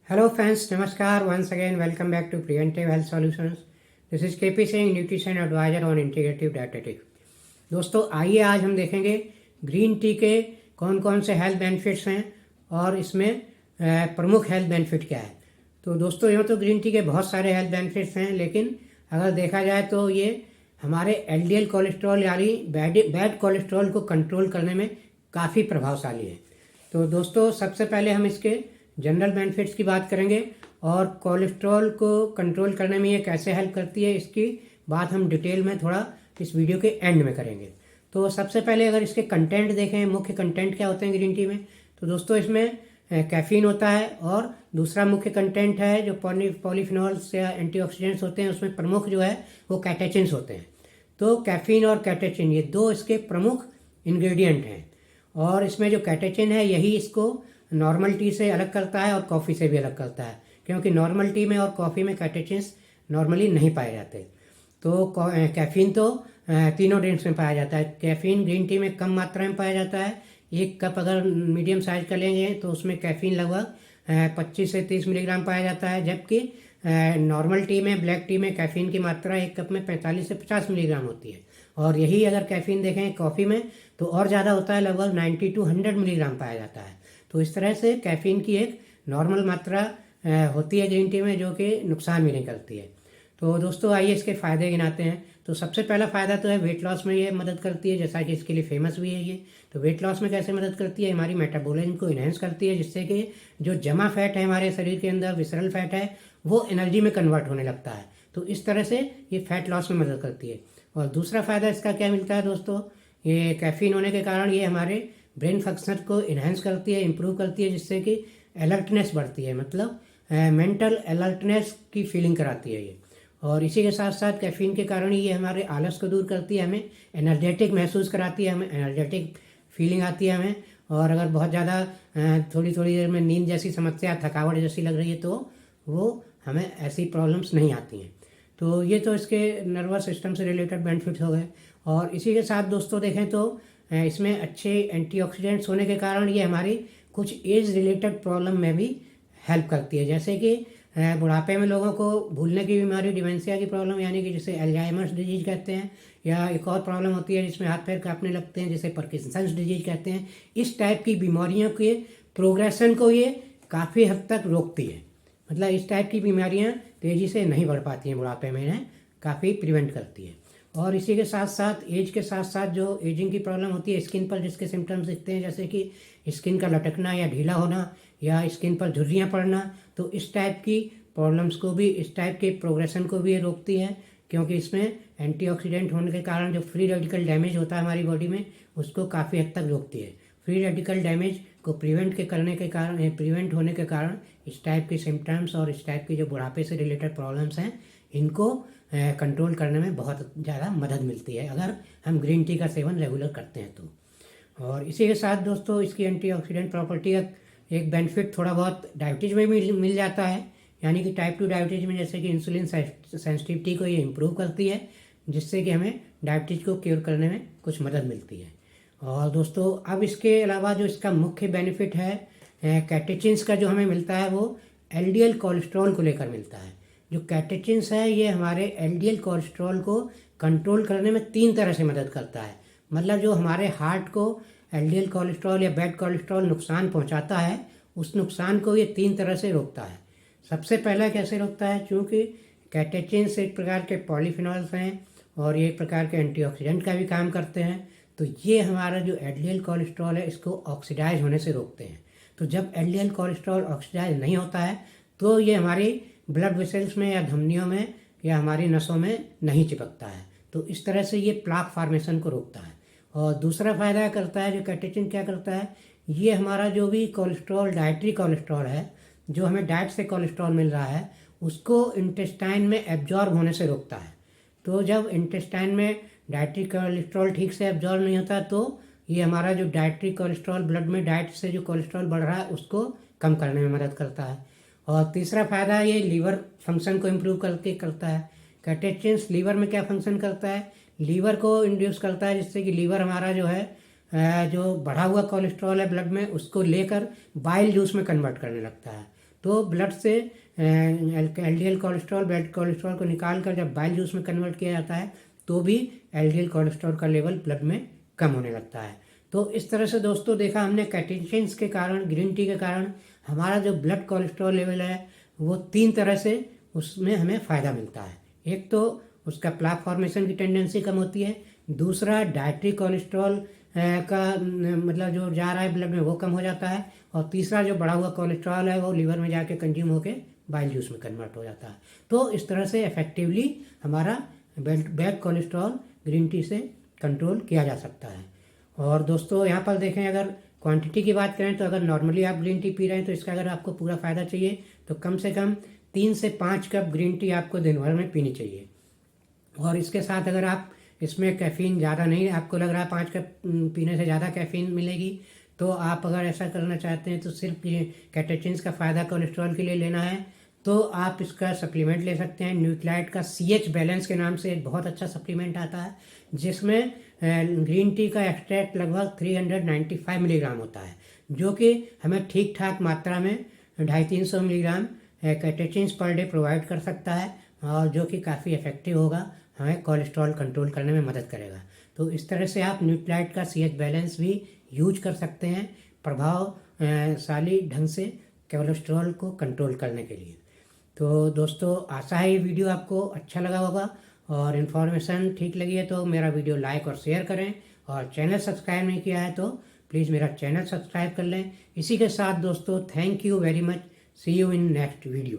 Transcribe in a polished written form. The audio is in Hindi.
Hello friends, Namaskar. Once again, welcome back to Preventive Health Solutions. This is KP Singh, Nutrition Advisor on Integrative Dietetics. दोस्तों आइए आज हम देखेंगे ग्रीन टी के कौन कौन से हेल्थ बेनिफिट्स हैं और इसमें प्रमुख हेल्थ बेनिफिट क्या है। तो दोस्तों यूँ तो ग्रीन टी के बहुत सारे हेल्थ बेनिफिट्स हैं, लेकिन अगर देखा जाए तो ये हमारे एलडीएल कोलेस्ट्रॉल यानी बैड कोलेस्ट्रॉल को कंट्रोल करने में काफ़ी प्रभावशाली है। तो दोस्तों सबसे पहले हम इसके जनरल बेनिफिट्स की बात करेंगे और कोलेस्ट्रॉल को कंट्रोल करने में ये कैसे हेल्प करती है इसकी बात हम डिटेल में थोड़ा इस वीडियो के एंड में करेंगे। तो सबसे पहले अगर इसके कंटेंट देखें, मुख्य कंटेंट क्या होते हैं ग्रीन टी में, तो दोस्तों इसमें कैफीन होता है और दूसरा मुख्य कंटेंट है जो पॉलीफिनॉल्स या एंटीऑक्सीडेंट्स होते हैं, उसमें प्रमुख जो है वो कैटेचिन्स होते हैं। तो कैफीन और कैटेचिन ये दो इसके प्रमुख इंग्रेडिएंट हैं और इसमें जो कैटेचिन है यही इसको नॉर्मल टी से अलग करता है और कॉफ़ी से भी अलग करता है, क्योंकि नॉर्मल टी में और कॉफ़ी में कैटेचिन्स नॉर्मली नहीं पाए जाते। तो कैफीन तो तीनों ड्रिंक्स में पाया जाता है। कैफीन ग्रीन टी में कम मात्रा में पाया जाता है। एक कप अगर मीडियम साइज का लेंगे तो उसमें कैफीन लगभग 25 से 30 मिलीग्राम पाया जाता है, जबकि नॉर्मल टी में, ब्लैक टी में कैफीन की मात्रा एक कप में 45 से 50 मिलीग्राम होती है। और यही अगर कैफीन देखें कॉफ़ी में तो और ज़्यादा होता है, लगभग 90 to 100 मिलीग्राम पाया जाता है। तो इस तरह से कैफीन की एक नॉर्मल मात्रा होती है ग्रीन टी में, जो कि नुकसान भी नहीं करती है। तो दोस्तों आइए इसके फ़ायदे गिनाते हैं। तो सबसे पहला फ़ायदा तो है वेट लॉस में ये मदद करती है, जैसा कि इसके लिए फेमस भी है ये। तो वेट लॉस में कैसे मदद करती है, हमारी मेटाबॉलिज्म को इन्हेंस करती है, जिससे कि जो जमा फैट है हमारे शरीर के अंदर, विसरल फैट है, वो एनर्जी में कन्वर्ट होने लगता है। तो इस तरह से ये फैट लॉस में मदद करती है। और दूसरा फ़ायदा इसका क्या मिलता है दोस्तों, ये कैफीन होने के कारण ये हमारे ब्रेन फंक्शन को इन्हेंस करती है, इम्प्रूव करती है, जिससे कि अलर्टनेस बढ़ती है, मतलब मेंटल अलर्टनेस की फीलिंग कराती है ये। और इसी के साथ साथ कैफीन के कारण ही ये हमारे आलस को दूर करती है, हमें एनर्जेटिक महसूस कराती है, हमें एनर्जेटिक फीलिंग आती है हमें। और अगर बहुत ज़्यादा थोड़ी थोड़ी देर में नींद जैसी समस्या, थकावट जैसी लग रही है तो वो हमें ऐसी प्रॉब्लम्स नहीं आती हैं। तो ये तो इसके नर्वस सिस्टम से रिलेटेड बेनिफिट्स हो गए। और इसी के साथ दोस्तों देखें तो इसमें अच्छे एंटीऑक्सीडेंट्स होने के कारण ये हमारी कुछ एज रिलेटेड प्रॉब्लम में भी हेल्प करती है, जैसे कि बुढ़ापे में लोगों को भूलने की बीमारी, डिमेंशिया की प्रॉब्लम, यानी कि जिसे अल्जाइमर्स डिजीज कहते हैं, या एक और प्रॉब्लम होती है जिसमें हाथ पैर कांपने लगते हैं, जिसे पार्किंसंस डिजीज कहते हैं। इस टाइप की बीमारियों के प्रोग्रेशन को ये काफ़ी हद तक रोकती है, मतलब इस टाइप की बीमारियां तेज़ी से नहीं बढ़ पाती हैं बुढ़ापे में, इन्हें काफ़ी प्रिवेंट करती है। और इसी के साथ साथ एज के साथ साथ जो एजिंग की प्रॉब्लम होती है, स्किन पर जिसके सिम्टम्स दिखते हैं, जैसे कि स्किन का लटकना या ढीला होना या स्किन पर झुर्रियाँ पड़ना, तो इस टाइप की प्रॉब्लम्स को भी, इस टाइप के प्रोग्रेशन को भी ये रोकती है, क्योंकि इसमें एंटीऑक्सीडेंट होने के कारण जो फ्री रेडिकल डैमेज होता है हमारी बॉडी में, उसको काफ़ी हद तक रोकती है। फ्री रेडिकल डैमेज को प्रिवेंट होने के कारण इस टाइप के सिम्टम्स और इस टाइप की जो बुढ़ापे से रिलेटेड प्रॉब्लम्स हैं, इनको कंट्रोल करने में बहुत ज़्यादा मदद मिलती है अगर हम ग्रीन टी का सेवन रेगुलर करते हैं तो। और इसी के साथ दोस्तों इसकी एंटीऑक्सीडेंट प्रॉपर्टी का एक बेनिफिट थोड़ा बहुत डायबिटीज़ में भी मिल जाता है, यानी कि टाइप 2 डायबिटीज़ में, जैसे कि इंसुलिन सेंसिटिविटी को ये इम्प्रूव करती है, जिससे कि हमें डायबिटीज़ को क्योर करने में कुछ मदद मिलती है। और दोस्तों अब इसके अलावा जो इसका मुख्य बेनिफिट है कैटेचिन्स का जो हमें मिलता है, वो एलडीएल कोलेस्ट्रॉल को लेकर मिलता है। जो कैटेचिन्स है ये हमारे एलडीएल कोलेस्ट्रॉल को कंट्रोल करने में 3 तरह से मदद करता है। मतलब जो हमारे हार्ट को एलडीएल कोलेस्ट्रॉल या बैड कोलेस्ट्रॉल नुकसान पहुंचाता है, उस नुकसान को ये 3 तरह से रोकता है। सबसे पहला कैसे रोकता है, चूँकि कैटेचिन्स एक प्रकार के पॉलीफिनॉल्स हैं और ये एक प्रकार के एंटीऑक्सीडेंट का भी काम करते हैं, तो ये हमारा जो एलडीएल कोलेस्ट्रॉल है इसको ऑक्सीडाइज होने से रोकते हैं। तो जब एलडीएल कोलेस्ट्रॉल ऑक्सीडाइज नहीं होता है तो ये हमारी ब्लड वेसल्स में या धमनियों में या हमारी नसों में नहीं चिपकता है, तो इस तरह से ये प्लाक फॉर्मेशन को रोकता है। और दूसरा फ़ायदा करता है जो कैटेचिन क्या करता है, ये हमारा जो भी कोलेस्ट्रॉल, डाइटरी कोलेस्ट्रॉल है, जो हमें डाइट से कोलेस्ट्रॉल मिल रहा है, उसको इंटेस्टाइन में एब्जॉर्ब होने से रोकता है। तो जब इंटेस्टाइन में डाइटरी कोलेस्ट्रॉल ठीक से एब्जॉर्ब नहीं होता तो ये हमारा जो डाइटरी कोलेस्ट्रॉल, ब्लड में डाइट से जो कोलेस्ट्रॉल बढ़ रहा है उसको कम करने में मदद करता है। और तीसरा फ़ायदा ये लीवर फंक्शन को इम्प्रूव करके करता है। कैटेचिन्स लीवर में क्या फंक्शन करता है, लीवर को इंड्यूस करता है, जिससे कि लीवर हमारा जो है जो बढ़ा हुआ कोलेस्ट्रॉल है ब्लड में, उसको लेकर बाइल जूस में कन्वर्ट करने लगता है। तो ब्लड से एलडीएल कोलेस्ट्रॉल, बैड कोलेस्ट्रॉल को निकाल कर जब बाइल जूस में कन्वर्ट किया जाता है तो भी एलडीएल कोलेस्ट्रॉल का लेवल ब्लड में कम होने लगता है। तो इस तरह से दोस्तों देखा हमने कैटेचिन्स के कारण, ग्रीन टी के कारण हमारा जो ब्लड कोलेस्ट्रॉल लेवल है वो 3 तरह से उसमें हमें फ़ायदा मिलता है। एक तो उसका प्लाक फॉर्मेशन की टेंडेंसी कम होती है, दूसरा डाइटरी कोलेस्ट्रॉल का मतलब जो जा रहा है ब्लड में वो कम हो जाता है, और तीसरा जो बढ़ा हुआ कोलेस्ट्रॉल है वो लीवर में जाके कंज्यूम होके बाइल जूस में कन्वर्ट हो जाता है। तो इस तरह से इफेक्टिवली हमारा बैड कोलेस्ट्रॉल ग्रीन टी से कंट्रोल किया जा सकता है। और दोस्तों यहाँ पर देखें, अगर क्वांटिटी की बात करें तो अगर नॉर्मली आप ग्रीन टी पी रहे हैं तो इसका अगर आपको पूरा फ़ायदा चाहिए तो कम से कम 3 से 5 कप ग्रीन टी आपको दिन भर में पीनी चाहिए। और इसके साथ अगर आप इसमें कैफ़ीन ज़्यादा नहीं, आपको लग रहा है 5 कप पीने से ज़्यादा कैफ़ीन मिलेगी, तो आप अगर ऐसा करना चाहते हैं तो सिर्फ ये कैटेचिन्स का फ़ायदा कोलेस्ट्रॉल के लिए लेना है तो आप इसका सप्लीमेंट ले सकते हैं। न्यूक्लाइड का CH बैलेंस के नाम से एक बहुत अच्छा सप्लीमेंट आता है जिसमें ग्रीन टी का एक्सट्रैक्ट लगभग 395 मिलीग्राम होता है, जो कि हमें ठीक ठाक मात्रा में 250-300 milligram catechins per day provide कर सकता है, और जो कि काफ़ी इफेक्टिव होगा, हमें कोलेस्ट्रॉल कंट्रोल करने में मदद करेगा। तो इस तरह से आप न्यूक्लाइड का CH बैलेंस भी यूज कर सकते हैं प्रभावशाली ढंग से कोलेस्ट्रॉल को कंट्रोल करने के लिए। तो दोस्तों आशा है ये वीडियो आपको अच्छा लगा होगा, और इन्फॉर्मेशन ठीक लगी है तो मेरा वीडियो लाइक और शेयर करें, और चैनल सब्सक्राइब नहीं किया है तो प्लीज़ मेरा चैनल सब्सक्राइब कर लें। इसी के साथ दोस्तों thank you very much, see you in next video.